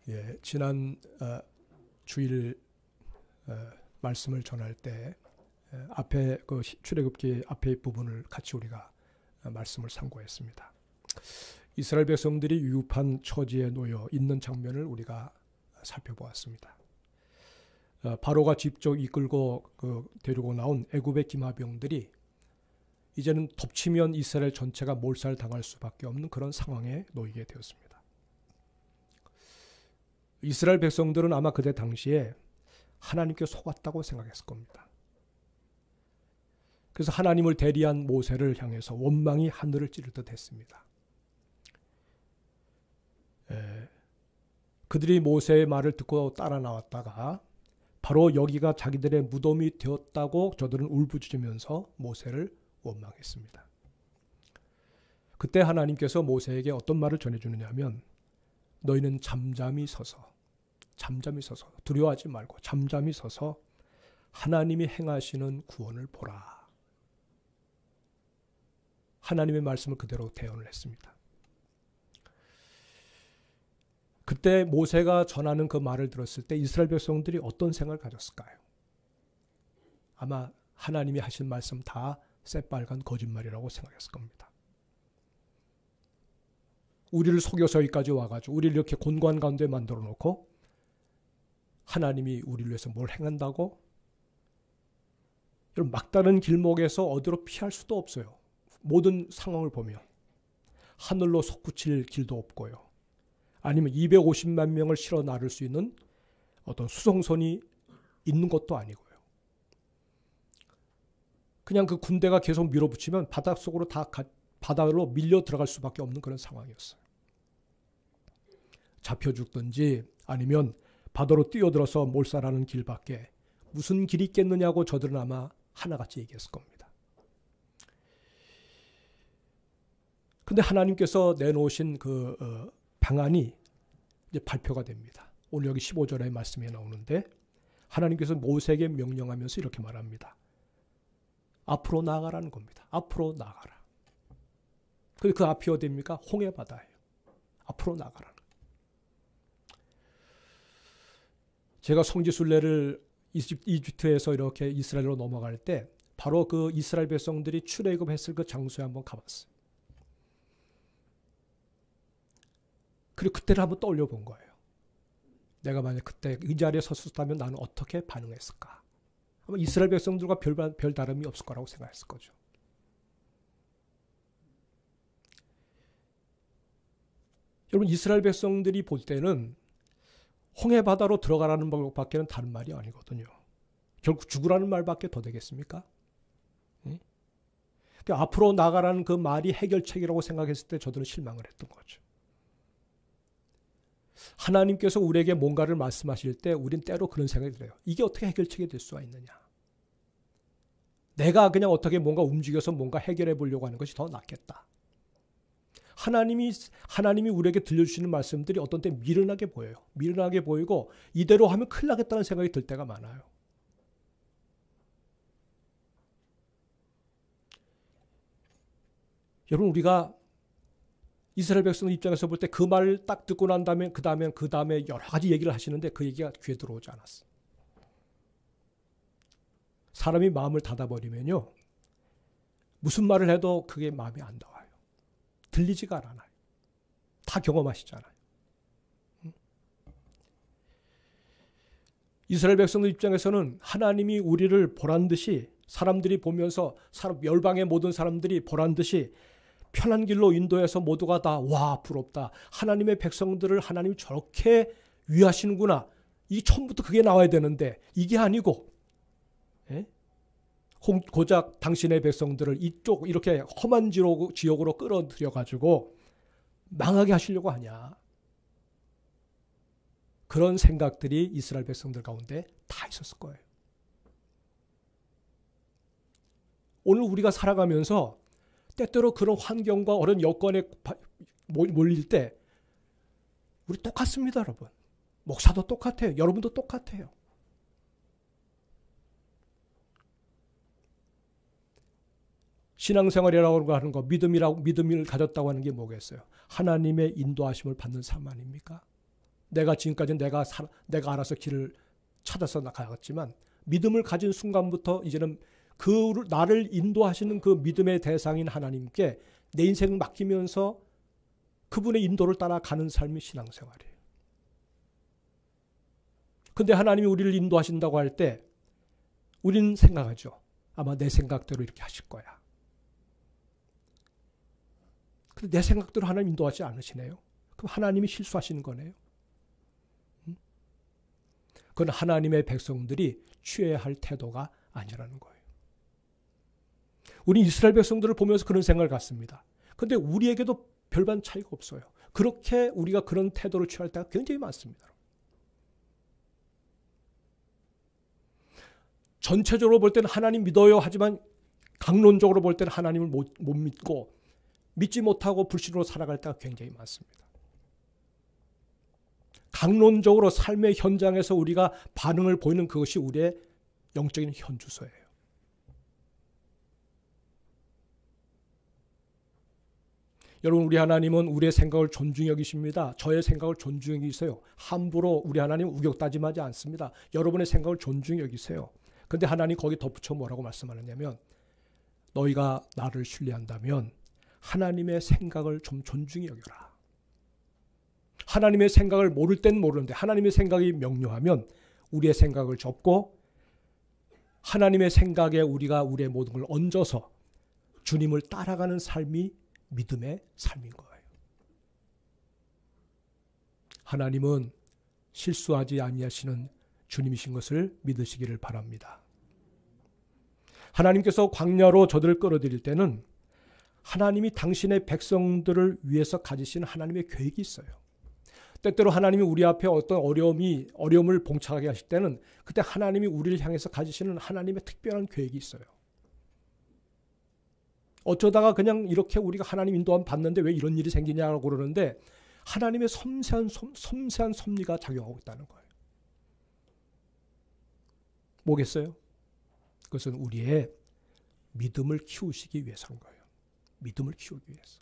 예, 지난 주일 말씀을 전할 때 앞에 그 출애굽기 앞에 부분을 같이 우리가 말씀을 상고했습니다. 이스라엘 백성들이 위급한 처지에 놓여 있는 장면을 우리가 살펴보았습니다. 바로가 직접 이끌고 데리고 나온 애굽의 기마병들이 이제는 덮치면 이스라엘 전체가 몰살당할 수밖에 없는 그런 상황에 놓이게 되었습니다. 이스라엘 백성들은 아마 그때 당시에 하나님께 속았다고 생각했을 겁니다. 그래서 하나님을 대리한 모세를 향해서 원망이 하늘을 찌를 듯 했습니다. 그들이 모세의 말을 듣고 따라 나왔다가 바로 여기가 자기들의 무덤이 되었다고 저들은 울부짖으면서 모세를 원망했습니다. 그때 하나님께서 모세에게 어떤 말을 전해주느냐 하면 너희는 잠잠히 서서 두려워하지 말고 잠잠히 서서 하나님이 행하시는 구원을 보라. 하나님의 말씀을 그대로 대언을 했습니다. 그때 모세가 전하는 그 말을 들었을 때 이스라엘 백성들이 어떤 생각을 가졌을까요? 아마 하나님이 하신 말씀 다 새빨간 거짓말이라고 생각했을 겁니다. 우리를 속여서 여기까지 와가지고 우리를 이렇게 곤고한 가운데 만들어 놓고 하나님이 우리를 위해서 뭘 행한다고? 여러분, 막다른 길목에서 어디로 피할 수도 없어요. 모든 상황을 보면 하늘로 솟구칠 길도 없고요. 아니면 250만 명을 실어 나를 수 있는 어떤 수송선이 있는 것도 아니고요. 그냥 그 군대가 계속 밀어붙이면 바닷속으로 바다로 밀려 들어갈 수밖에 없는 그런 상황이었어요. 잡혀 죽든지 아니면 바다로 뛰어들어서 몰살하는 길밖에 무슨 길이 있겠느냐고 저들은 아마 하나같이 얘기했을 겁니다. 근데 하나님께서 내놓으신 그 방안이 이제 발표가 됩니다. 오늘 여기 15절의 말씀에 나오는데 하나님께서 모세에게 명령하면서 이렇게 말합니다. 앞으로 나아가라는 겁니다. 앞으로 나아가라. 그 앞이 어디입니까? 홍해바다예요. 앞으로 나아가라는. 제가 성지순례를 이집트에서 이렇게 이스라엘로 넘어갈 때 바로 그 이스라엘 백성들이 출애굽했을 그 장소에 한번 가봤어요. 그리고 그때를 한번 떠올려 본 거예요. 내가 만약 그때 이 자리에 섰었다면 나는 어떻게 반응했을까? 아마 이스라엘 백성들과 별 다름이 없을 거라고 생각했을 거죠. 여러분, 이스라엘 백성들이 볼 때는 홍해바다로 들어가라는 것밖에는 다른 말이 아니거든요. 결국 죽으라는 말밖에 더 되겠습니까? 그러니까 앞으로 나가라는 그 말이 해결책이라고 생각했을 때 저들은 실망을 했던 거죠. 하나님께서 우리에게 뭔가를 말씀하실 때 우린 때로 그런 생각이 들어요. 이게 어떻게 해결책이 될 수가 있느냐. 내가 그냥 어떻게 뭔가 움직여서 뭔가 해결해 보려고 하는 것이 더 낫겠다. 하나님이 우리에게 들려주시는 말씀들이 어떤 때 미련하게 보여요. 미련하게 보이고 이대로 하면 큰일 나겠다는 생각이 들 때가 많아요. 여러분, 우리가 이스라엘 백성들 입장에서 볼 때 그 말을 딱 듣고 난 다음에 그 다음에 여러 가지 얘기를 하시는데 그 얘기가 귀에 들어오지 않았어요. 사람이 마음을 닫아버리면요, 무슨 말을 해도 그게 마음에 안 닿아요. 들리지가 않아요. 다 경험하시잖아요. 이스라엘 백성들 입장에서는 하나님이 우리를 보란 듯이 사람들이 보면서 열방의 모든 사람들이 보란 듯이 편한 길로 인도해서 모두가 다 와 부럽다. 하나님의 백성들을 하나님이 저렇게 위하시는구나. 이게 처음부터 그게 나와야 되는데 이게 아니고 고작 당신의 백성들을 이쪽 이렇게 험한 지역으로 끌어들여가지고 망하게 하시려고 하냐. 그런 생각들이 이스라엘 백성들 가운데 다 있었을 거예요. 오늘 우리가 살아가면서 때때로 그런 환경과 어려운 여건에 몰릴 때 우리 똑같습니다, 여러분. 목사도 똑같아요. 여러분도 똑같아요. 신앙생활이라고 하는 거, 믿음을 가졌다고 하는 게 뭐겠어요? 하나님의 인도하심을 받는 삶 아닙니까? 내가 지금까지 내가 알아서 길을 찾아서 나가겠지만 믿음을 가진 순간부터 이제는 나를 인도하시는 그 믿음의 대상인 하나님께 내 인생을 맡기면서 그분의 인도를 따라가는 삶이 신앙생활이에요. 근데 하나님이 우리를 인도하신다고 할 때 우리는 생각하죠. 아마 내 생각대로 이렇게 하실 거야. 근데 내 생각대로 하나님 인도하지 않으시네요. 그럼 하나님이 실수하시는 거네요. 그건 하나님의 백성들이 취해야 할 태도가 아니라는 거예요. 우리 이스라엘 백성들을 보면서 그런 생각을 갖습니다. 근데 우리에게도 별반 차이가 없어요. 그렇게 우리가 그런 태도를 취할 때가 굉장히 많습니다. 전체적으로 볼 때는 하나님 믿어요 하지만 강론적으로 볼 때는 하나님을 못 믿고 믿지 못하고 불신으로 살아갈 때가 굉장히 많습니다. 강론적으로 삶의 현장에서 우리가 반응을 보이는 그것이 우리의 영적인 현주소예요. 여러분, 우리 하나님은 우리의 생각을 존중히 여기십니다. 저의 생각을 존중히 여기세요. 함부로 우리 하나님 우격다짐하지 않습니다. 여러분의 생각을 존중히 여기세요. 근데 하나님 거기 덧붙여 뭐라고 말씀하느냐면 너희가 나를 신뢰한다면 하나님의 생각을 좀 존중히 여겨라. 하나님의 생각을 모를 땐 모르는데 하나님의 생각이 명료하면 우리의 생각을 접고 하나님의 생각에 우리가 우리의 모든 걸 얹어서 주님을 따라가는 삶이 믿음의 삶인 거예요. 하나님은 실수하지 아니하시는 주님이신 것을 믿으시기를 바랍니다. 하나님께서 광야로 저들을 끌어들일 때는 하나님이 당신의 백성들을 위해서 가지신 하나님의 계획이 있어요. 때때로 하나님이 우리 앞에 어떤 어려움을 봉착하게 하실 때는 그때 하나님이 우리를 향해서 가지시는 하나님의 특별한 계획이 있어요. 어쩌다가 그냥 이렇게 우리가 하나님 인도함 받는데 왜 이런 일이 생기냐고 그러는데 하나님의 섬세한 섭리가 작용하고 있다는 거예요. 뭐겠어요? 그것은 우리의 믿음을 키우시기 위해서인 거예요. 믿음을 키우기 위해서.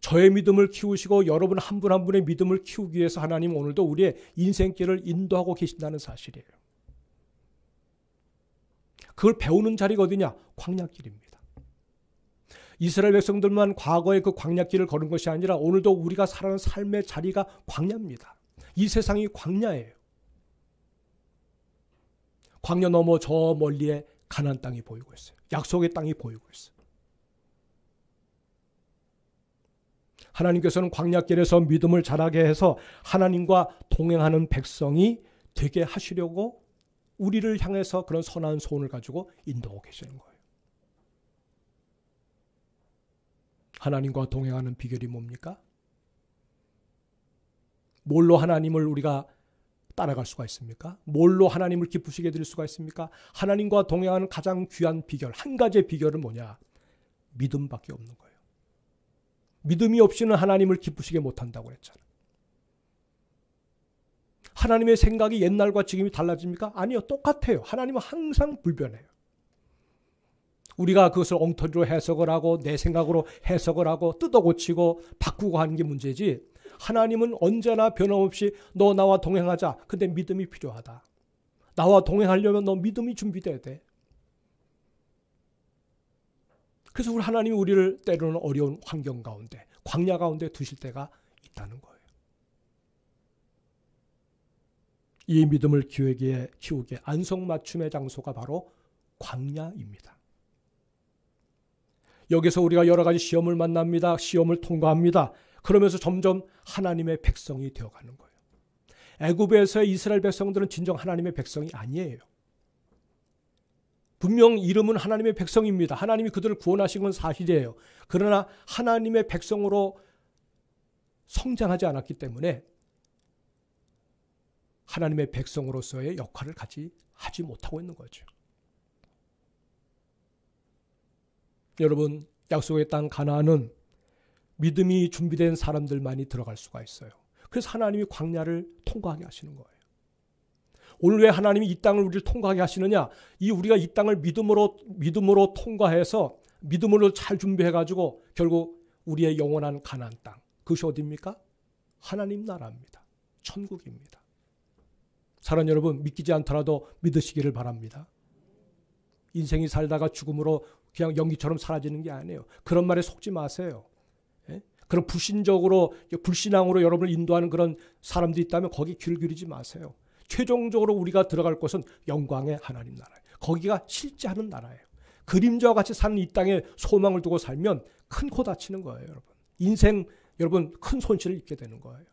저의 믿음을 키우시고 여러분 한 분 한 분의 믿음을 키우기 위해서 하나님은 오늘도 우리의 인생길을 인도하고 계신다는 사실이에요. 그걸 배우는 자리가 어디냐? 광야길입니다. 이스라엘 백성들만 과거의 그 광야길을 걸은 것이 아니라 오늘도 우리가 살아가는 삶의 자리가 광야입니다. 이 세상이 광야예요. 광야 넘어 저 멀리에 가나안 땅이 보이고 있어요. 약속의 땅이 보이고 있어요. 하나님께서는 광야길에서 믿음을 자라게 해서 하나님과 동행하는 백성이 되게 하시려고 우리를 향해서 그런 선한 소원을 가지고 인도하고 계시는 거예요. 하나님과 동행하는 비결이 뭡니까? 뭘로 하나님을 우리가 따라갈 수가 있습니까? 뭘로 하나님을 기쁘시게 드릴 수가 있습니까? 하나님과 동행하는 가장 귀한 비결, 한 가지의 비결은 뭐냐? 믿음밖에 없는 거예요. 믿음이 없이는 하나님을 기쁘시게 못한다고 그랬잖아요. 하나님의 생각이 옛날과 지금이 달라집니까? 아니요, 똑같아요. 하나님은 항상 불변해요. 우리가 그것을 엉터리로 해석을 하고 내 생각으로 해석을 하고 뜯어고치고 바꾸고 하는 게 문제지, 하나님은 언제나 변함없이 너 나와 동행하자. 근데 믿음이 필요하다. 나와 동행하려면 너 믿음이 준비돼야 돼. 그래서 우리 하나님이 우리를 때로는 어려운 환경 가운데, 광야 가운데 두실 때가 있다는 거예요. 이 믿음을 키우기에 안성맞춤의 장소가 바로 광야입니다. 여기서 우리가 여러 가지 시험을 만납니다. 시험을 통과합니다. 그러면서 점점 하나님의 백성이 되어가는 거예요. 애굽에서의 이스라엘 백성들은 진정 하나님의 백성이 아니에요. 분명 이름은 하나님의 백성입니다. 하나님이 그들을 구원하신 건 사실이에요. 그러나 하나님의 백성으로 성장하지 않았기 때문에 하나님의 백성으로서의 역할을 하지 못하고 있는 거죠. 여러분, 약속의 땅 가나안은 믿음이 준비된 사람들만이 들어갈 수가 있어요. 그래서 하나님이 광야를 통과하게 하시는 거예요. 오늘 왜 하나님이 이 땅을 우리를 통과하게 하시느냐? 우리가 이 땅을 믿음으로 통과해서 믿음으로 잘 준비해가지고 결국 우리의 영원한 가나안 땅, 그것이 어디입니까? 하나님 나라입니다. 천국입니다. 사랑하는 여러분, 믿기지 않더라도 믿으시기를 바랍니다. 인생이 살다가 죽음으로 그냥 연기처럼 사라지는 게 아니에요. 그런 말에 속지 마세요. 예? 그런 불신적으로, 불신앙으로 여러분을 인도하는 그런 사람들이 있다면 거기 귀를 기울이지 마세요. 최종적으로 우리가 들어갈 곳은 영광의 하나님 나라예요. 거기가 실제하는 나라예요. 그림자와 같이 사는 이 땅에 소망을 두고 살면 큰 코 다치는 거예요, 여러분. 인생, 여러분, 큰 손실을 입게 되는 거예요.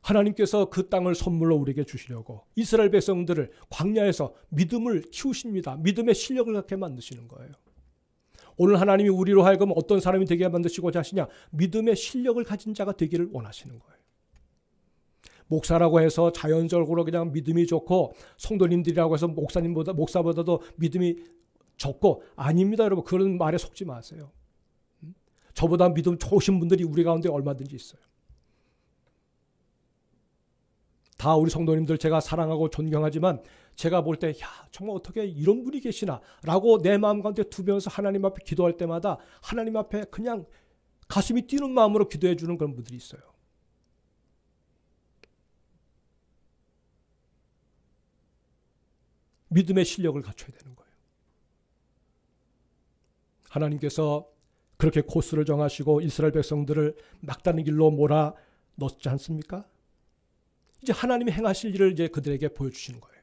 하나님께서 그 땅을 선물로 우리에게 주시려고 이스라엘 백성들을 광야에서 믿음을 키우십니다. 믿음의 실력을 갖게 만드시는 거예요. 오늘 하나님이 우리로 하여금 어떤 사람이 되게 만드시고자 하시냐? 믿음의 실력을 가진 자가 되기를 원하시는 거예요. 목사라고 해서 자연적으로 그냥 믿음이 좋고 성도님들이라고 해서 목사보다도 믿음이 적고 아닙니다, 여러분. 그런 말에 속지 마세요. 저보다 믿음 좋으신 분들이 우리 가운데 얼마든지 있어요. 다 우리 성도님들 제가 사랑하고 존경하지만 제가 볼 때 정말 어떻게 이런 분이 계시나 라고 내 마음 가운데 두면서 하나님 앞에 기도할 때마다 하나님 앞에 그냥 가슴이 뛰는 마음으로 기도해 주는 그런 분들이 있어요. 믿음의 실력을 갖춰야 되는 거예요. 하나님께서 그렇게 코스를 정하시고 이스라엘 백성들을 막다른 길로 몰아 넣지 않습니까? 이제 하나님이 행하실 일을 이제 그들에게 보여주시는 거예요.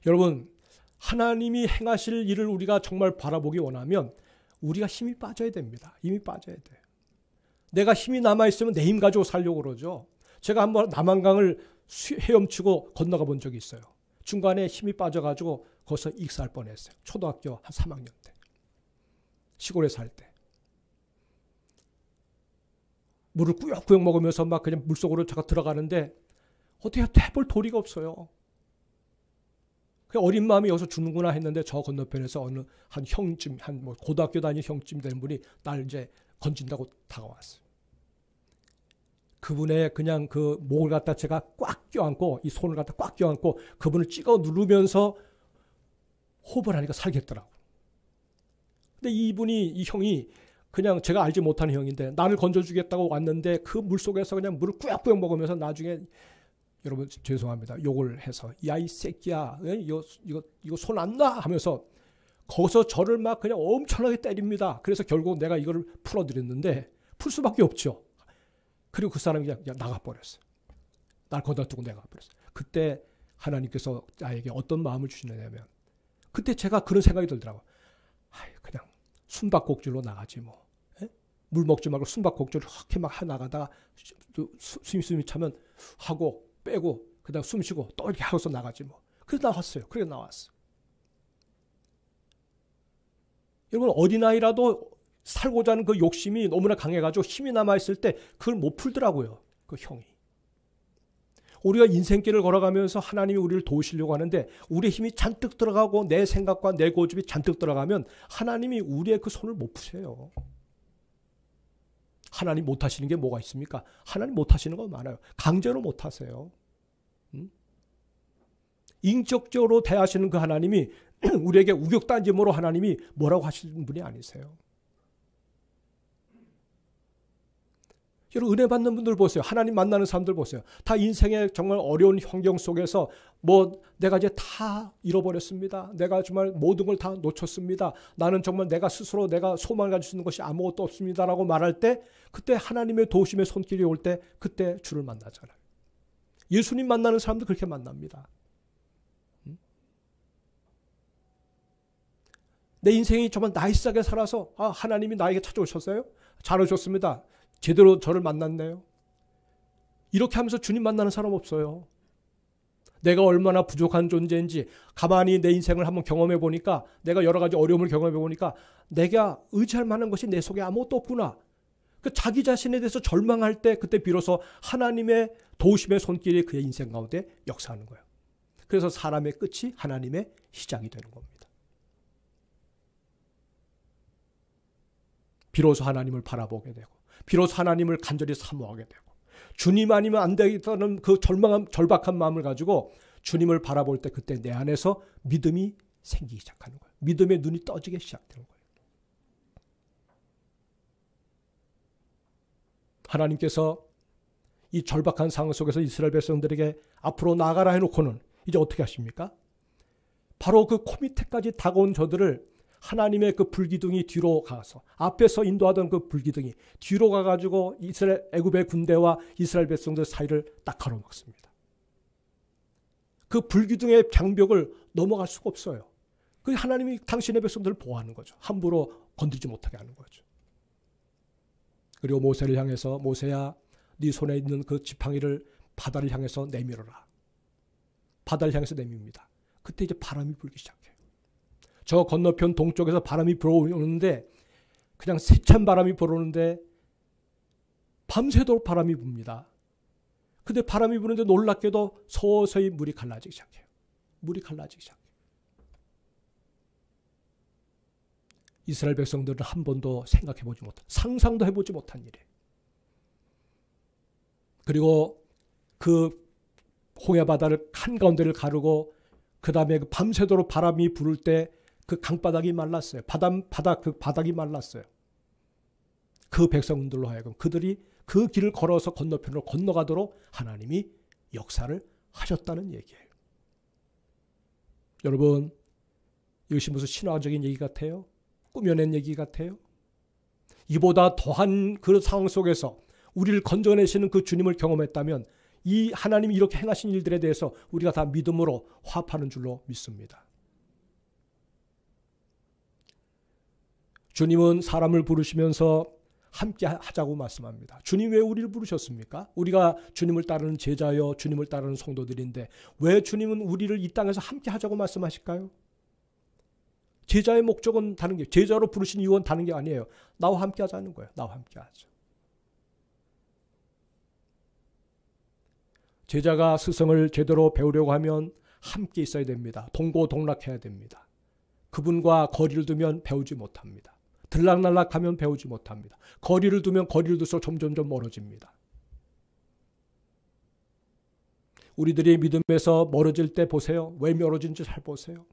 여러분, 하나님이 행하실 일을 우리가 정말 바라보기 원하면 우리가 힘이 빠져야 됩니다. 힘이 빠져야 돼요. 내가 힘이 남아있으면 내 힘 가지고 살려고 그러죠. 제가 한번 남한강을 헤엄치고 건너가 본 적이 있어요. 중간에 힘이 빠져가지고 거기서 익사할 뻔했어요. 초등학교 한 3학년 때. 시골에 살 때. 물을 꾸역꾸역 먹으면서 막 그냥 물속으로 제가 들어가는데 어떻게 해볼 도리가 없어요. 어린 마음이 여기서 죽는구나 했는데 저 건너편에서 어느 한 형쯤, 한 뭐 고등학교 다니는 형쯤 되는 분이 날 이제 건진다고 다가왔어요. 그분의 그냥 그 목을 갖다 제가 꽉 껴안고 이 손을 갖다 꽉 껴안고 그분을 찍어 누르면서 호흡을 하니까 살겠더라고요. 근데 이 형이 그냥 제가 알지 못하는 형인데 나를 건져주겠다고 왔는데 그 물속에서 그냥 물을 꾸역꾸역 먹으면서 나중에 여러분 죄송합니다. 욕을 해서 야 이 새끼야 이거 손 안 놔 하면서 거기서 저를 막 그냥 엄청나게 때립니다. 그래서 결국 내가 이거를 풀어드렸는데 풀 수밖에 없죠. 그리고 그 사람이 그냥 나가버렸어요. 날 거다 두고 나가버렸어요. 그때 하나님께서 나에게 어떤 마음을 주시느냐면 그때 제가 그런 생각이 들더라고요. 그냥 숨바꼭질로 나가지 뭐. 에? 물 먹지 말고 숨바꼭질을 확 막 나가다가 숨이 차면 하고 빼고 그다음 숨 쉬고 또 이렇게 하고서 나가지 뭐. 그래서 나왔어요. 그래서 나왔어. 여러분 어린아이라도 살고자 하는 그 욕심이 너무나 강해가지고 힘이 남아있을 때 그걸 못 풀더라고요. 그 형이. 우리가 인생길을 걸어가면서 하나님이 우리를 도우시려고 하는데 우리의 힘이 잔뜩 들어가고 내 생각과 내 고집이 잔뜩 들어가면 하나님이 우리의 그 손을 못 푸세요. 하나님 못 하시는 게 뭐가 있습니까? 하나님 못 하시는 거 많아요. 강제로 못 하세요. 인격적으로 대하시는 그 하나님이 우리에게 우격단짐으로 하나님이 뭐라고 하시는 분이 아니세요. 여러분 은혜 받는 분들 보세요. 하나님 만나는 사람들 보세요. 다 인생의 정말 어려운 환경 속에서 뭐 내가 이제 다 잃어버렸습니다. 내가 정말 모든 걸 다 놓쳤습니다. 나는 정말 내가 스스로 내가 소망을 가질 수 있는 것이 아무것도 없습니다라고 말할 때 그때 하나님의 도우심의 손길이 올 때 그때 주를 만나잖아요. 예수님 만나는 사람도 그렇게 만납니다. 내 인생이 정말 나이스하게 살아서 하나님이 나에게 찾아오셨어요? 잘하셨습니다. 제대로 저를 만났네요. 이렇게 하면서 주님 만나는 사람 없어요. 내가 얼마나 부족한 존재인지 가만히 내 인생을 한번 경험해 보니까 내가 여러 가지 어려움을 경험해 보니까 내가 의지할 만한 것이 내 속에 아무것도 없구나. 그 자기 자신에 대해서 절망할 때 그때 비로소 하나님의 도우심의 손길이 그의 인생 가운데 역사하는 거예요. 그래서 사람의 끝이 하나님의 시작이 되는 겁니다. 비로소 하나님을 바라보게 되고 비로소 하나님을 간절히 사모하게 되고 주님 아니면 안 되겠다는 그 절박한 마음을 가지고 주님을 바라볼 때 그때 내 안에서 믿음이 생기기 시작하는 거예요. 믿음의 눈이 떠지기 시작되는 거예요. 하나님께서 이 절박한 상황 속에서 이스라엘 백성들에게 앞으로 나아가라 해놓고는 이제 어떻게 하십니까? 바로 그 코밑에까지 다가온 저들을 하나님의 그 불기둥이 뒤로 가서 앞에서 인도하던 그 불기둥이 뒤로 가가지고 이스라엘 애굽의 군대와 이스라엘 백성들 사이를 딱 가로막습니다. 그 불기둥의 장벽을 넘어갈 수가 없어요. 그 하나님이 당신의 백성들을 보호하는 거죠. 함부로 건드리지 못하게 하는 거죠. 그리고 모세를 향해서 모세야 네 손에 있는 그 지팡이를 바다를 향해서 내밀어라. 바다를 향해서 내밉니다. 그때 이제 바람이 불기 시작해요. 저 건너편 동쪽에서 바람이 불어오는데 그냥 세찬 바람이 불어오는데 밤새도록 바람이 붑니다. 근데 바람이 부는데 놀랍게도 서서히 물이 갈라지기 시작해요. 물이 갈라지기 시작해요. 이스라엘 백성들은 한 번도 생각해보지 못한, 상상도 해보지 못한 일이에요. 그리고 그 홍해바다를 한가운데를 가르고 그 다음에 그 밤새도록 바람이 불을 때 그 강바닥이 말랐어요. 그 바닥이 말랐어요. 그 백성들로 하여금 그들이 그 길을 걸어서 건너편으로 건너가도록 하나님이 역사를 하셨다는 얘기예요. 여러분, 이것이 무슨 신화적인 얘기 같아요? 꾸며낸 얘기 같아요? 이보다 더한 그 상황 속에서 우리를 건져내시는 그 주님을 경험했다면 이 하나님이 이렇게 행하신 일들에 대해서 우리가 다 믿음으로 화합하는 줄로 믿습니다. 주님은 사람을 부르시면서 함께 하자고 말씀합니다. 주님 왜 우리를 부르셨습니까? 우리가 주님을 따르는 제자여 주님을 따르는 성도들인데 왜 주님은 우리를 이 땅에서 함께 하자고 말씀하실까요? 제자의 목적은 다른 게, 제자로 부르신 이유는 다른 게 아니에요. 나와 함께 하자는 거예요. 나와 함께 하죠. 제자가 스승을 제대로 배우려고 하면 함께 있어야 됩니다. 동고동락해야 됩니다. 그분과 거리를 두면 배우지 못합니다. 들락날락하면 배우지 못합니다. 거리를 두면 거리를 둘수록 점점점 멀어집니다. 우리들이 믿음에서 멀어질 때 보세요. 왜 멀어진지 잘 보세요.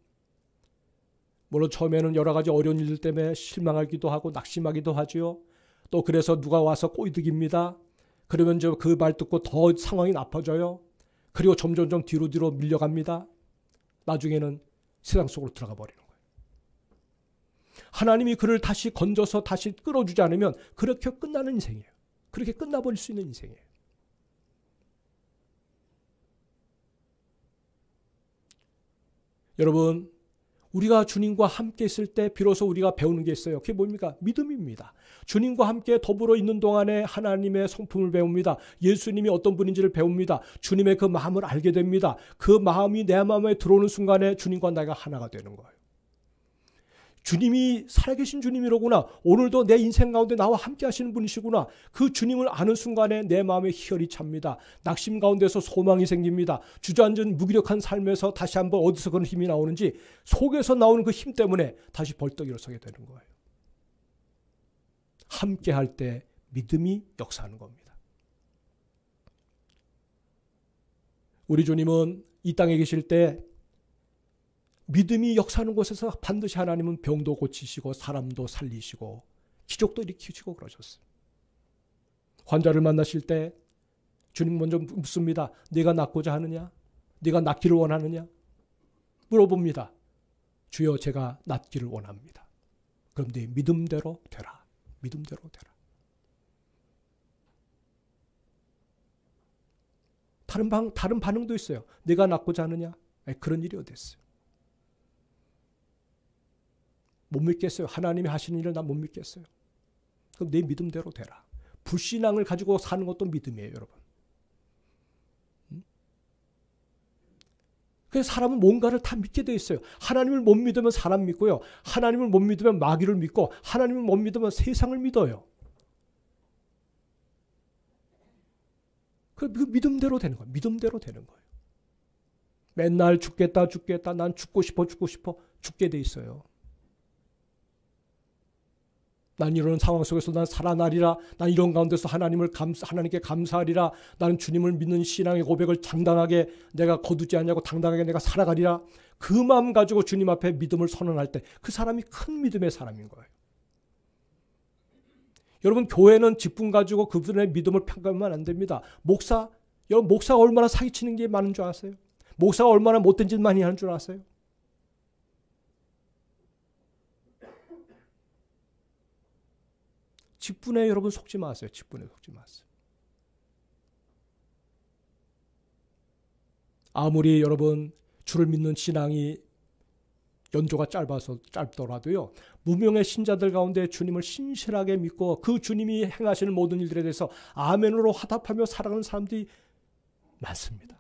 물론 처음에는 여러 가지 어려운 일들 때문에 실망하기도 하고 낙심하기도 하지요. 또 그래서 누가 와서 꼬이득입니다. 그러면 그 말 듣고 더 상황이 나빠져요. 그리고 점점점 뒤로 밀려갑니다. 나중에는 세상 속으로 들어가 버리는 거예요. 하나님이 그를 다시 건져서 다시 끌어주지 않으면 그렇게 끝나는 인생이에요. 그렇게 끝나버릴 수 있는 인생이에요. 여러분, 우리가 주님과 함께 있을 때 비로소 우리가 배우는 게 있어요. 그게 뭡니까? 믿음입니다. 주님과 함께 더불어 있는 동안에 하나님의 성품을 배웁니다. 예수님이 어떤 분인지를 배웁니다. 주님의 그 마음을 알게 됩니다. 그 마음이 내 마음에 들어오는 순간에 주님과 내가 하나가 되는 거예요. 주님이 살아계신 주님이로구나. 오늘도 내 인생 가운데 나와 함께 하시는 분이시구나. 그 주님을 아는 순간에 내 마음에 희열이 찹니다. 낙심 가운데서 소망이 생깁니다. 주저앉은 무기력한 삶에서 다시 한번 어디서 그런 힘이 나오는지 속에서 나오는 그 힘 때문에 다시 벌떡 일어서게 되는 거예요. 함께 할 때 믿음이 역사하는 겁니다. 우리 주님은 이 땅에 계실 때 믿음이 역사하는 곳에서 반드시 하나님은 병도 고치시고 사람도 살리시고 기적도 일으키시고 그러셨어요. 환자를 만나실 때 주님 먼저 묻습니다. 네가 낫고자 하느냐? 네가 낫기를 원하느냐? 물어봅니다. 주여 제가 낫기를 원합니다. 그럼 네 믿음대로 되라. 믿음대로 되라. 다른 반응도 있어요. 네가 낫고자 하느냐? 그런 일이 어디 있어요? 못 믿겠어요. 하나님이 하시는 일을 난 못 믿겠어요. 그럼 내 믿음대로 되라. 불신앙을 가지고 사는 것도 믿음이에요, 여러분. 그래서 사람은 뭔가를 다 믿게 돼 있어요. 하나님을 못 믿으면 사람 믿고요. 하나님을 못 믿으면 마귀를 믿고 하나님을 못 믿으면 세상을 믿어요. 그 믿음대로 되는 거예요. 믿음대로 되는 거예요. 맨날 죽겠다. 난 죽고 싶어. 죽게 돼 있어요. 난 이런 상황 속에서 난 살아나리라. 난 이런 가운데서 하나님께 감사하리라. 나는 주님을 믿는 신앙의 고백을 당당하게 내가 거두지 않냐고 당당하게 내가 살아가리라. 그 마음 가지고 주님 앞에 믿음을 선언할 때 그 사람이 큰 믿음의 사람인 거예요. 여러분 교회는 직분 가지고 그분의 믿음을 평가하면 안 됩니다. 여러분 목사가 얼마나 사기치는 게 많은 줄 아세요? 목사가 얼마나 못된 짓 많이 하는 줄 아세요? 직분에 여러분 속지 마세요. 직분에 속지 마세요. 아무리 여러분 주를 믿는 신앙이 연조가 짧더라도요. 무명의 신자들 가운데 주님을 신실하게 믿고 그 주님이 행하시는 모든 일들에 대해서 아멘으로 화답하며 살아가는 사람들이 많습니다.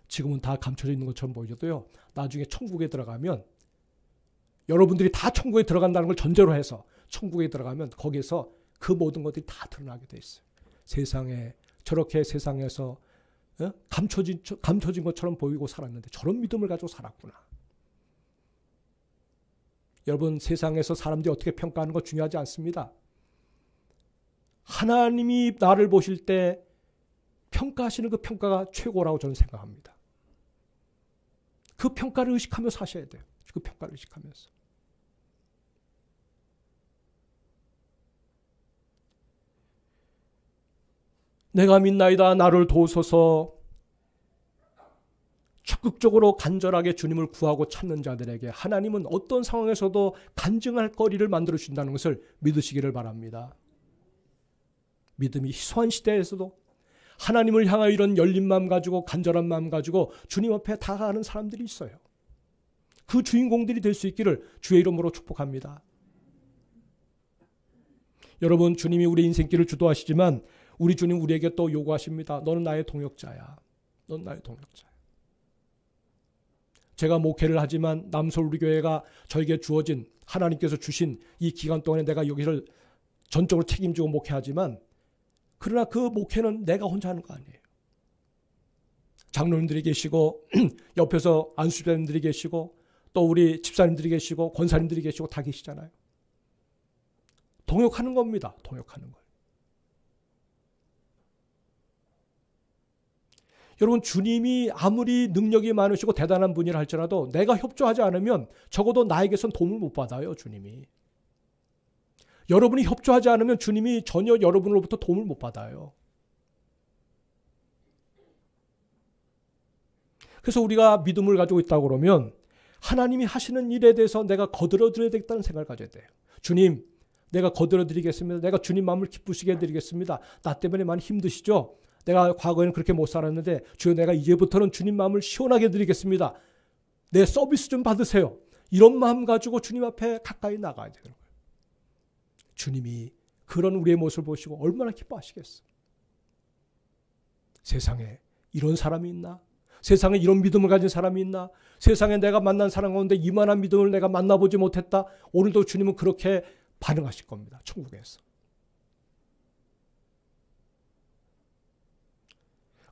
지금은 다 감춰져 있는 것처럼 보여도요. 나중에 천국에 들어가면 여러분들이 다 천국에 들어간다는 걸 전제로 해서 천국에 들어가면 거기에서 그 모든 것들이 다 드러나게 돼 있어요. 세상에 저렇게 세상에서 감춰진 것처럼 보이고 살았는데 저런 믿음을 가지고 살았구나. 여러분 세상에서 사람들이 어떻게 평가하는 거 중요하지 않습니다. 하나님이 나를 보실 때 평가하시는 그 평가가 최고라고 저는 생각합니다. 그 평가를 의식하면서 사셔야 돼요. 그 평가를 의식하면서. 내가 믿나이다 나를 도우소서. 적극적으로 간절하게 주님을 구하고 찾는 자들에게 하나님은 어떤 상황에서도 간증할 거리를 만들어 주신다는 것을 믿으시기를 바랍니다. 믿음이 희소한 시대에서도 하나님을 향하여 이런 열린 마음 가지고 간절한 마음 가지고 주님 앞에 다가가는 사람들이 있어요. 그 주인공들이 될 수 있기를 주의 이름으로 축복합니다. 여러분 주님이 우리 인생길을 주도하시지만 우리 주님 우리에게 또 요구하십니다. 너는 나의 동역자야. 넌 나의 동역자야. 제가 목회를 하지만 남서울교회가 저에게 주어진 하나님께서 주신 이 기간 동안에 내가 여기를 전적으로 책임지고 목회하지만 그러나 그 목회는 내가 혼자 하는 거 아니에요. 장로님들이 계시고 옆에서 안수자님들이 계시고 또 우리 집사님들이 계시고 권사님들이 계시고 다 계시잖아요. 동역하는 겁니다. 동역하는 거예요. 여러분 주님이 아무리 능력이 많으시고 대단한 분이라 할지라도 내가 협조하지 않으면 적어도 나에게선 도움을 못 받아요. 주님이. 여러분이 협조하지 않으면 주님이 전혀 여러분으로부터 도움을 못 받아요. 그래서 우리가 믿음을 가지고 있다고 그러면 하나님이 하시는 일에 대해서 내가 거들어 드려야 되겠다는 생각을 가져야 돼요. 주님, 내가 거들어 드리겠습니다. 내가 주님 마음을 기쁘시게 해드리겠습니다. 나 때문에 많이 힘드시죠? 내가 과거에는 그렇게 못 살았는데 주여 내가 이제부터는 주님 마음을 시원하게 해드리겠습니다. 내 서비스 좀 받으세요. 이런 마음 가지고 주님 앞에 가까이 나가야 되는 거예요. 주님이 그런 우리의 모습을 보시고 얼마나 기뻐하시겠어요. 세상에 이런 사람이 있나? 세상에 이런 믿음을 가진 사람이 있나? 세상에 내가 만난 사람 가운데 이만한 믿음을 내가 만나보지 못했다. 오늘도 주님은 그렇게 반응하실 겁니다. 천국에서.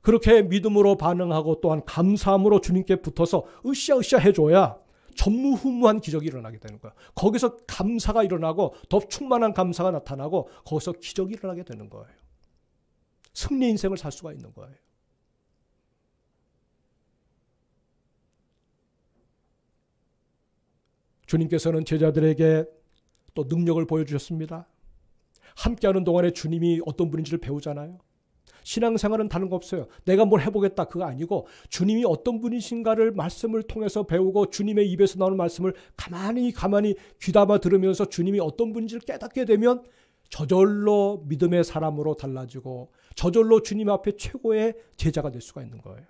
그렇게 믿음으로 반응하고 또한 감사함으로 주님께 붙어서 으쌰으쌰 해줘야 전무후무한 기적이 일어나게 되는 거예요. 거기서 감사가 일어나고 더 충만한 감사가 나타나고 거기서 기적이 일어나게 되는 거예요. 승리 인생을 살 수가 있는 거예요. 주님께서는 제자들에게 또 능력을 보여주셨습니다. 함께하는 동안에 주님이 어떤 분인지를 배우잖아요. 신앙생활은 다른 거 없어요. 내가 뭘 해보겠다 그거 아니고 주님이 어떤 분이신가를 말씀을 통해서 배우고 주님의 입에서 나오는 말씀을 가만히 귀담아 들으면서 주님이 어떤 분인지를 깨닫게 되면 저절로 믿음의 사람으로 달라지고 저절로 주님 앞에 최고의 제자가 될 수가 있는 거예요.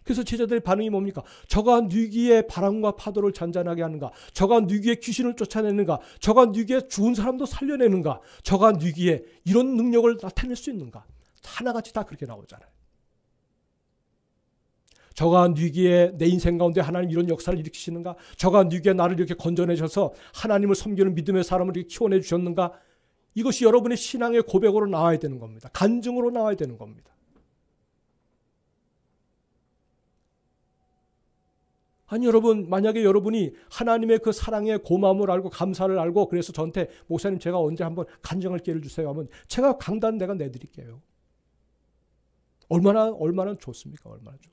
그래서 제자들의 반응이 뭡니까? 저가 뉘기에 바람과 파도를 잔잔하게 하는가? 저가 뉘기에 귀신을 쫓아내는가? 저가 뉘기에 죽은 사람도 살려내는가? 저가 뉘기에 이런 능력을 나타낼 수 있는가? 하나같이 다 그렇게 나오잖아요. 저가 뉘기에 내 인생 가운데 하나님 이런 역사를 일으키시는가? 저가 뉘기에 나를 이렇게 건져내셔서 하나님을 섬기는 믿음의 사람을 이렇게 키워내 주셨는가? 이것이 여러분의 신앙의 고백으로 나와야 되는 겁니다. 간증으로 나와야 되는 겁니다. 아니 여러분 만약에 여러분이 하나님의 그 사랑의 고마움을 알고 감사를 알고 그래서 저한테 목사님 제가 언제 한번 간증할 기회를 주세요 하면 제가 강단 내가 내드릴게요. 얼마나 좋습니까? 얼마나 좋아요.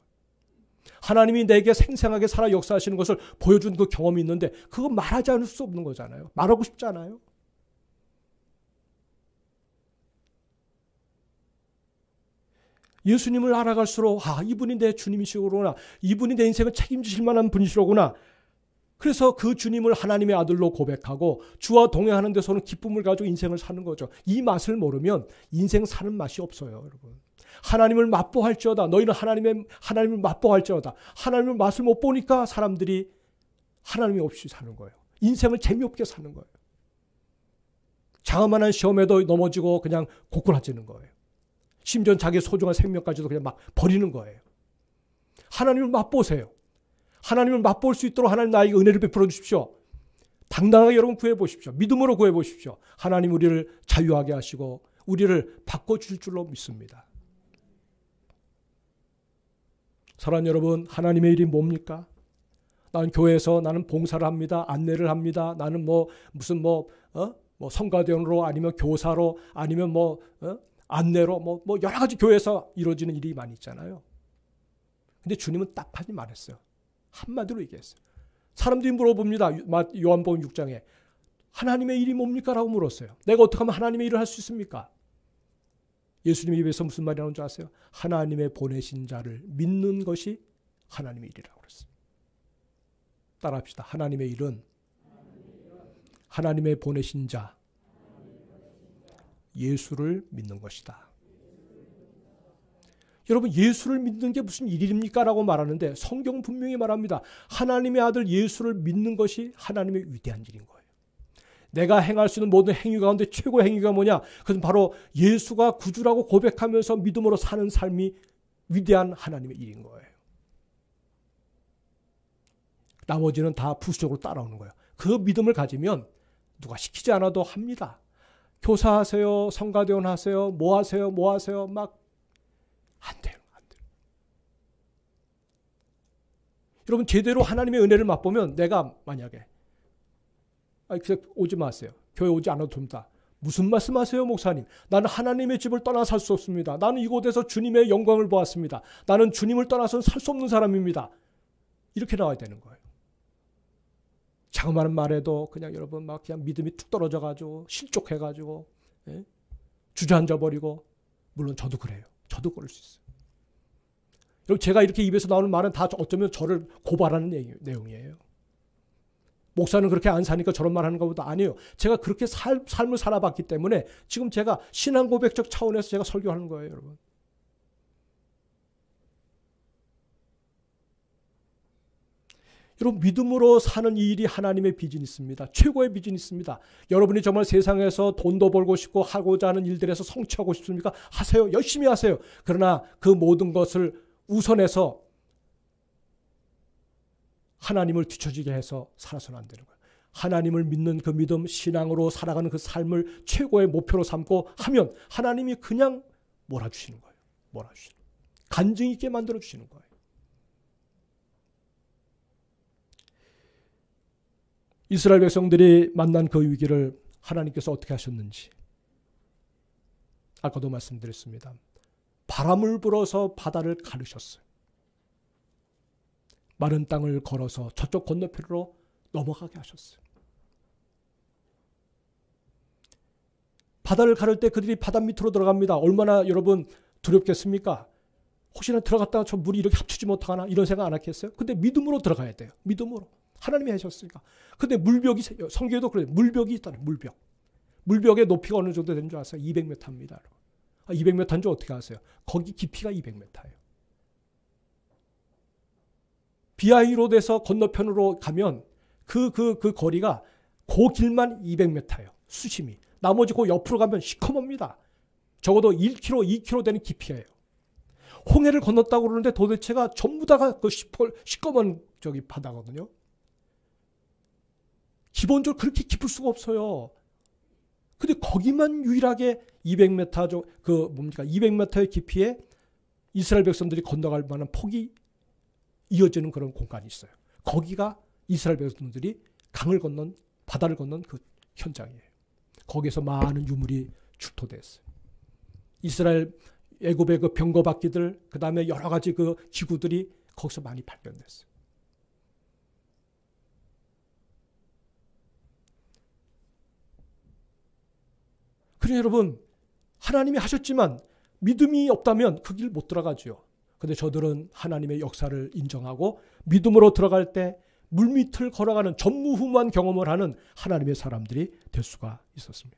하나님이 내게 생생하게 살아 역사하시는 것을 보여준 그 경험이 있는데 그거 말하지 않을 수 없는 거잖아요. 말하고 싶지 않아요. 예수님을 알아갈수록 이분이 내 주님이시구나. 이분이 내 인생을 책임지실 만한 분이시로구나. 그래서 그 주님을 하나님의 아들로 고백하고 주와 동행하는 데서는 기쁨을 가지고 인생을 사는 거죠. 이 맛을 모르면 인생 사는 맛이 없어요, 여러분. 하나님을 맛보할지어다. 너희는 하나님을 맛보할지어다. 하나님을 맛을 못 보니까 사람들이 하나님이 없이 사는 거예요. 인생을 재미없게 사는 거예요. 장엄한 시험에도 넘어지고 그냥 고꾸라지는 거예요. 심지어 자기 소중한 생명까지도 그냥 막 버리는 거예요. 하나님을 맛보세요. 하나님을 맛볼 수 있도록 하나님 나에게 은혜를 베풀어 주십시오. 당당하게 여러분 구해보십시오. 믿음으로 구해보십시오. 하나님 우리를 자유하게 하시고 우리를 바꿔주실 줄로 믿습니다. 사랑하는 여러분, 하나님의 일이 뭡니까? 나는 교회에서 나는 봉사를 합니다. 안내를 합니다. 나는 무슨 성가대원으로 아니면 교사로 아니면 안내로 여러 가지 교회에서 이루어지는 일이 많이 있잖아요. 근데 주님은 딱 하지 말했어요. 한마디로 얘기했어요. 사람들이 물어봅니다. 요한복음 6장에 하나님의 일이 뭡니까? 라고 물었어요. 내가 어떻게 하면 하나님의 일을 할 수 있습니까? 예수님 입에서 무슨 말이 나오는 줄 아세요? 하나님의 보내신 자를 믿는 것이 하나님의 일이라고 그랬어요. 따라합시다. 하나님의 일은 하나님의 보내신 자 예수를 믿는 것이다. 여러분, 예수를 믿는 게 무슨 일입니까? 라고 말하는데 성경 분명히 말합니다. 하나님의 아들 예수를 믿는 것이 하나님의 위대한 일인 거예요. 내가 행할 수 있는 모든 행위 가운데 최고의 행위가 뭐냐? 그것은 바로 예수가 구주라고 고백하면서 믿음으로 사는 삶이 위대한 하나님의 일인 거예요. 나머지는 다 부수적으로 따라오는 거예요. 그 믿음을 가지면 누가 시키지 않아도 합니다. 교사하세요, 성가대원 하세요, 뭐 하세요, 막 안 돼요. 여러분, 제대로 하나님의 은혜를 맛보면 내가 만약에 오지 마세요. 교회 오지 않아도 됩니다. 무슨 말씀하세요, 목사님? 나는 하나님의 집을 떠나 살 수 없습니다. 나는 이곳에서 주님의 영광을 보았습니다. 나는 주님을 떠나서는 살 수 없는 사람입니다. 이렇게 나와야 되는 거예요. 자그마한 말에도 그냥 여러분 막 그냥 믿음이 툭 떨어져가지고 실족해가지고 주저앉아 버리고, 물론 저도 그래요. 저도 그럴 수 있어요. 여러분, 제가 이렇게 입에서 나오는 말은 다 어쩌면 저를 고발하는 내용이에요. 목사는 그렇게 안 사니까 저런 말 하는 것보다 아니에요. 제가 그렇게 삶을 살아봤기 때문에 지금 제가 신앙 고백적 차원에서 제가 설교하는 거예요, 여러분. 여러분, 믿음으로 사는 이 일이 하나님의 비즈니스입니다. 최고의 비즈니스입니다. 여러분이 정말 세상에서 돈도 벌고 싶고 하고자 하는 일들에서 성취하고 싶습니까? 하세요. 열심히 하세요. 그러나 그 모든 것을 우선해서 하나님을 뒤처지게 해서 살아서는 안 되는 거예요. 하나님을 믿는 그 믿음, 신앙으로 살아가는 그 삶을 최고의 목표로 삼고 하면 하나님이 그냥 몰아주시는 거예요. 몰아주시는 거예요. 간증 있게 만들어주시는 거예요. 이스라엘 백성들이 만난 그 위기를 하나님께서 어떻게 하셨는지 아까도 말씀드렸습니다. 바람을 불어서 바다를 가르셨어요. 마른 땅을 걸어서 저쪽 건너편으로 넘어가게 하셨어요. 바다를 가를 때 그들이 바다 밑으로 들어갑니다. 얼마나 여러분 두렵겠습니까? 혹시나 들어갔다가 저 물이 이렇게 합치지 못하나 이런 생각 안 하겠어요? 근데 믿음으로 들어가야 돼요. 믿음으로. 하나님이 하셨으니까. 근데 물벽이, 성경에도 그래요. 물벽이 있다는 물벽. 물벽의 높이가 어느 정도 되는 줄 아세요? 200m입니다. 200m인 줄 어떻게 아세요? 거기 깊이가 200m예요. 비아이로드에서 건너편으로 가면 그 거리가 그 길만 200m예요. 수심이. 나머지 그 옆으로 가면 시커멉니다. 적어도 1km, 2km 되는 깊이예요. 홍해를 건넜다고 그러는데 도대체가 전부 다가 그 시꺼먼 저기 바다거든요. 기본적으로 그렇게 깊을 수가 없어요. 근데 거기만 유일하게 200m 200m의 깊이에 이스라엘 백성들이 건너갈 만한 폭이 이어지는 그런 공간이 있어요. 거기가 이스라엘 백성들이 바다를 건넌 그 현장이에요. 거기에서 많은 유물이 출토됐어요. 이스라엘 애굽의 그 병거바퀴들, 그 다음에 여러 가지 그 기구들이 거기서 많이 발견됐어요. 그러니 여러분, 하나님이 하셨지만 믿음이 없다면 그 길 못 들어가죠. 근데 저들은 하나님의 역사를 인정하고 믿음으로 들어갈 때 물밑을 걸어가는 전무후무한 경험을 하는 하나님의 사람들이 될 수가 있었습니다.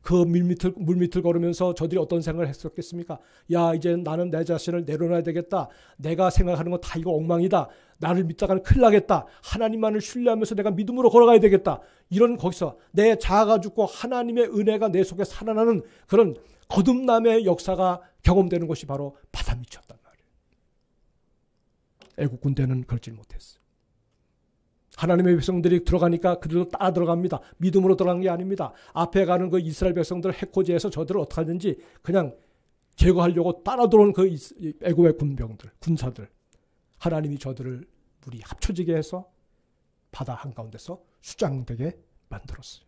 그 물밑을 걸으면서 저들이 어떤 생각을 했었겠습니까? 야, 이제 나는 내 자신을 내려놔야 되겠다. 내가 생각하는 건 다 이거 엉망이다. 나를 믿다가는 큰일 나겠다. 하나님만을 신뢰하면서 내가 믿음으로 걸어가야 되겠다. 이런 거기서 내 자아가 죽고 하나님의 은혜가 내 속에 살아나는 그런 거듭남의 역사가 경험되는 것이 바로 바다 밑이었단 말이에요. 애국 군대는 그러지 못했어요. 하나님의 백성들이 들어가니까 그들도 따라 들어갑니다. 믿음으로 들어간 게 아닙니다. 앞에 가는 그 이스라엘 백성들 해코지해서 저들을 어떻게 하든지 그냥 제거하려고 따라 들어온 그 애국의 군병들, 군사들. 하나님이 저들을 물이 합쳐지게 해서 바다 한가운데서 수장되게 만들었어요.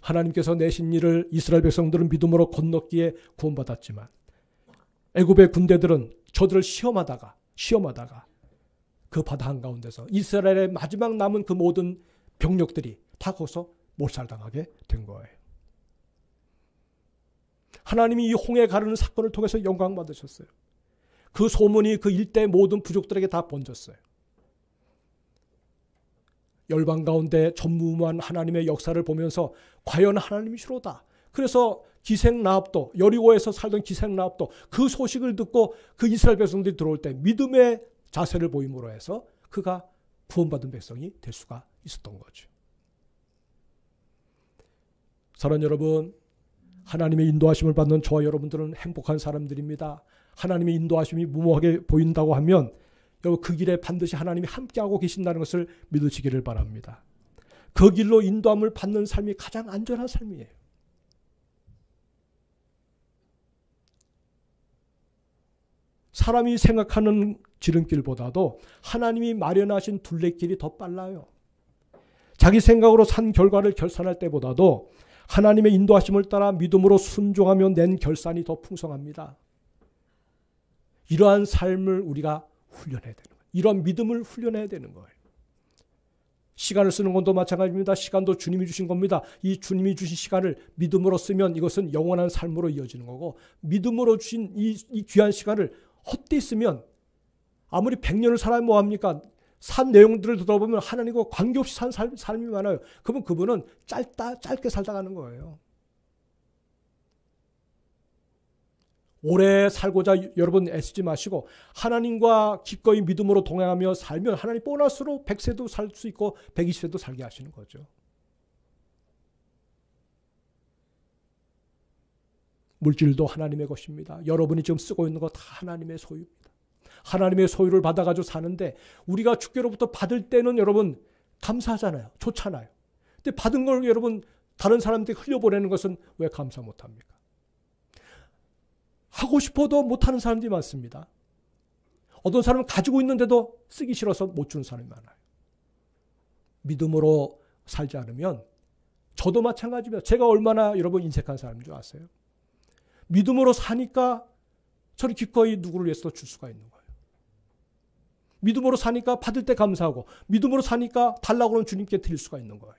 하나님께서 내신 일을 이스라엘 백성들은 믿음으로 건넜기에 구원받았지만 애굽의 군대들은 저들을 시험하다가 그 바다 한가운데서 이스라엘의 마지막 남은 그 모든 병력들이 다 거기서 몰살당하게 된 거예요. 하나님이 이 홍해 가르는 사건을 통해서 영광 받으셨어요. 그 소문이 그 일대 모든 부족들에게 다 번졌어요. 열방 가운데 전무후무한 하나님의 역사를 보면서 과연 하나님이시로다. 그래서 기생라합도, 여리고에서 살던 기생라합도 그 소식을 듣고 그 이스라엘 백성들이 들어올 때 믿음의 자세를 보임으로 해서 그가 구원받은 백성이 될 수가 있었던 거죠. 사랑하는 여러분, 하나님의 인도하심을 받는 저와 여러분들은 행복한 사람들입니다. 하나님의 인도하심이 무모하게 보인다고 하면 여러분 그 길에 반드시 하나님이 함께하고 계신다는 것을 믿으시기를 바랍니다. 그 길로 인도함을 받는 삶이 가장 안전한 삶이에요. 사람이 생각하는 지름길보다도 하나님이 마련하신 둘레길이 더 빨라요. 자기 생각으로 산 결과를 결산할 때보다도 하나님의 인도하심을 따라 믿음으로 순종하며 낸 결산이 더 풍성합니다. 이러한 삶을 우리가 훈련해야 되는 거예요. 이런 믿음을 훈련해야 되는 거예요. 시간을 쓰는 것도 마찬가지입니다. 시간도 주님이 주신 겁니다. 이 주님이 주신 시간을 믿음으로 쓰면 이것은 영원한 삶으로 이어지는 거고, 믿음으로 주신 이 귀한 시간을 헛되이 쓰면 아무리 100년을 살아야 뭐합니까? 산 내용들을 들어보면 하나님과 관계없이 산 삶이 많아요. 그러면 그분은 짧게 살다 가는 거예요. 오래 살고자 여러분 애쓰지 마시고 하나님과 기꺼이 믿음으로 동행하며 살면 하나님 보너스로 100세도 살 수 있고 120세도 살게 하시는 거죠. 물질도 하나님의 것입니다. 여러분이 지금 쓰고 있는 거 다 하나님의 소유입니다. 하나님의 소유를 받아가지고 사는데 우리가 주께로부터 받을 때는 여러분 감사하잖아요. 좋잖아요. 근데 받은 걸 여러분 다른 사람들이 흘려보내는 것은 왜 감사 못합니까? 하고 싶어도 못하는 사람들이 많습니다. 어떤 사람은 가지고 있는데도 쓰기 싫어서 못 주는 사람이 많아요. 믿음으로 살지 않으면 저도 마찬가지입니다. 제가 얼마나 여러분 인색한 사람인 줄 아세요? 믿음으로 사니까 저를 기꺼이 누구를 위해서도 줄 수가 있는 거예요. 믿음으로 사니까 받을 때 감사하고 믿음으로 사니까 달라고 하는 주님께 드릴 수가 있는 거예요.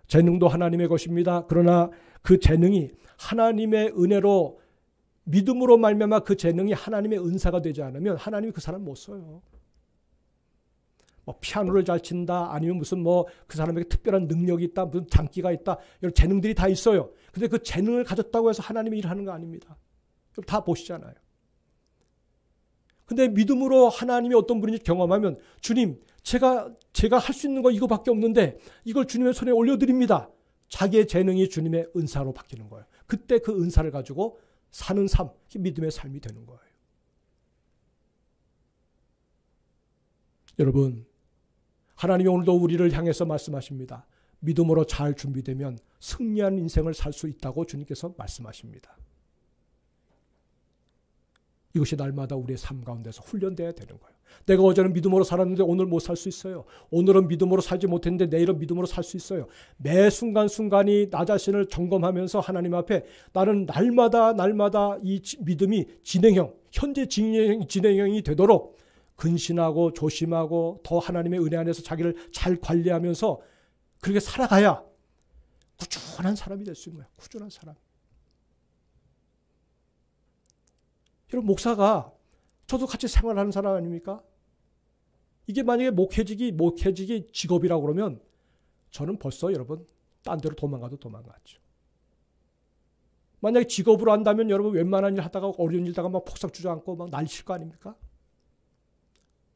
재능도 하나님의 것입니다. 그러나 그 재능이 하나님의 은혜로 믿음으로 말미암아 그 재능이 하나님의 은사가 되지 않으면 하나님이 그 사람 못 써요. 뭐 피아노를 잘 친다 아니면 무슨 뭐 그 사람에게 특별한 능력이 있다 무슨 장기가 있다 이런 재능들이 다 있어요. 근데 그 재능을 가졌다고 해서 하나님이 일하는 거 아닙니다. 다 보시잖아요. 근데 믿음으로 하나님이 어떤 분인지 경험하면 주님 제가 할 수 있는 거 이거밖에 없는데 이걸 주님의 손에 올려드립니다. 자기의 재능이 주님의 은사로 바뀌는 거예요. 그때 그 은사를 가지고 사는 삶, 믿음의 삶이 되는 거예요. 여러분, 하나님이 오늘도 우리를 향해서 말씀하십니다. 믿음으로 잘 준비되면 승리한 인생을 살 수 있다고 주님께서 말씀하십니다. 이것이 날마다 우리의 삶 가운데서 훈련돼야 되는 거예요. 내가 어제는 믿음으로 살았는데 오늘 못 살 수 있어요. 오늘은 믿음으로 살지 못했는데 내일은 믿음으로 살 수 있어요. 매 순간순간이 나 자신을 점검하면서 하나님 앞에 나는 날마다 이 믿음이 현재 진행형이 되도록 근신하고 조심하고 더 하나님의 은혜 안에서 자기를 잘 관리하면서 그렇게 살아가야 꾸준한 사람이 될 수 있는 거예요. 꾸준한 사람. 여러분, 목사가 저도 같이 생활하는 사람 아닙니까? 이게 만약에 목회직이 직업이라고 그러면 저는 벌써 여러분 딴 데로 도망가도 도망갔죠. 만약에 직업으로 한다면 여러분 웬만한 일 하다가 어려운 일 하다가 막 폭삭 주저앉고 막 난리칠 거 아닙니까?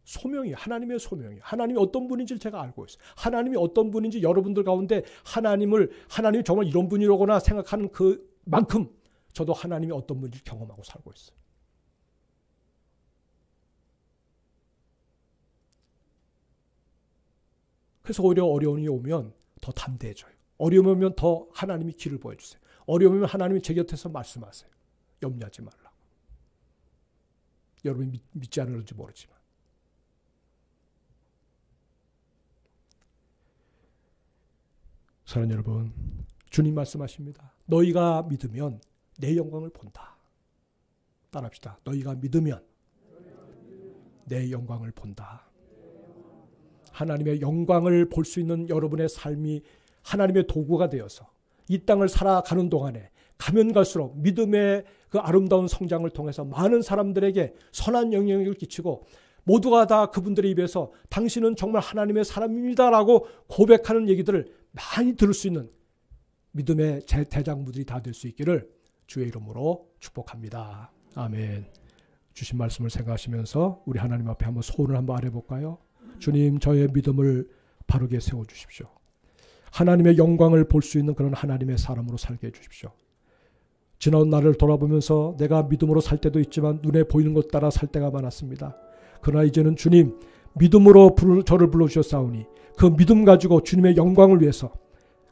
소명이 하나님의 소명이 하나님이 어떤 분인지를 제가 알고 있어요. 하나님이 어떤 분인지 여러분들 가운데 하나님이 정말 이런 분이로구나 생각하는 그만큼 저도 하나님이 어떤 분인지 경험하고 살고 있어요. 그래서 오히려 어려움이 오면 더 담대해져요. 어려움이 오면 더 하나님이 길을 보여주세요. 어려움이 오면 하나님이 제 곁에서 말씀하세요. 염려하지 말라고. 여러분이 믿지 않을지 모르지만. 사랑하는 여러분, 주님 말씀하십니다. 너희가 믿으면 내 영광을 본다. 따라합시다. 너희가 믿으면 내 영광을 본다. 하나님의 영광을 볼 수 있는 여러분의 삶이 하나님의 도구가 되어서 이 땅을 살아가는 동안에 가면 갈수록 믿음의 그 아름다운 성장을 통해서 많은 사람들에게 선한 영향력을 끼치고 모두가 다 그분들의 입에서 당신은 정말 하나님의 사람입니다라고 고백하는 얘기들을 많이 들을 수 있는 믿음의 대장부들이 다 될 수 있기를 주의 이름으로 축복합니다. 아멘. 주신 말씀을 생각하시면서 우리 하나님 앞에 한번 소원을 한번 아뢰볼까요? 주님, 저의 믿음을 바르게 세워주십시오. 하나님의 영광을 볼 수 있는 그런 하나님의 사람으로 살게 해주십시오. 지나온 날을 돌아보면서 내가 믿음으로 살 때도 있지만 눈에 보이는 것 따라 살 때가 많았습니다. 그러나 이제는 주님, 믿음으로 저를 불러주셨사오니 그 믿음 가지고 주님의 영광을 위해서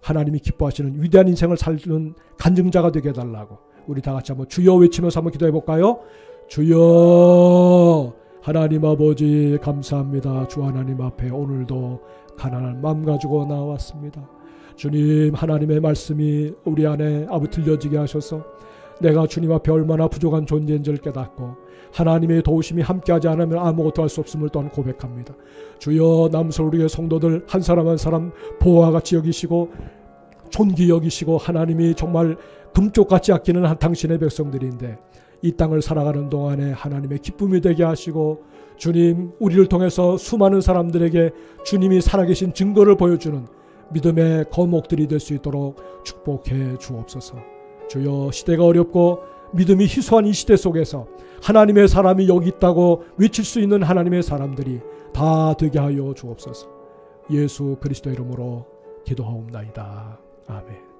하나님이 기뻐하시는 위대한 인생을 살는 간증자가 되게 해달라고 우리 다 같이 한번 주여 외치면서 한번 기도해 볼까요? 주여, 하나님 아버지 감사합니다. 주 하나님 앞에 오늘도 가난한 마음 가지고 나왔습니다. 주님, 하나님의 말씀이 우리 안에 들려지게 하셔서 내가 주님 앞에 얼마나 부족한 존재인지를 깨닫고 하나님의 도우심이 함께하지 않으면 아무것도 할 수 없음을 또한 고백합니다. 주여, 남서울의 성도들 한 사람 한 사람 보호와 같이 여기시고 존귀 여기시고 하나님이 정말 금쪽같이 아끼는 당신의 백성들인데 이 땅을 살아가는 동안에 하나님의 기쁨이 되게 하시고 주님, 우리를 통해서 수많은 사람들에게 주님이 살아계신 증거를 보여주는 믿음의 거목들이 될 수 있도록 축복해 주옵소서. 주여, 시대가 어렵고 믿음이 희소한 이 시대 속에서 하나님의 사람이 여기 있다고 외칠 수 있는 하나님의 사람들이 다 되게 하여 주옵소서. 예수 그리스도 이름으로 기도하옵나이다. 아멘.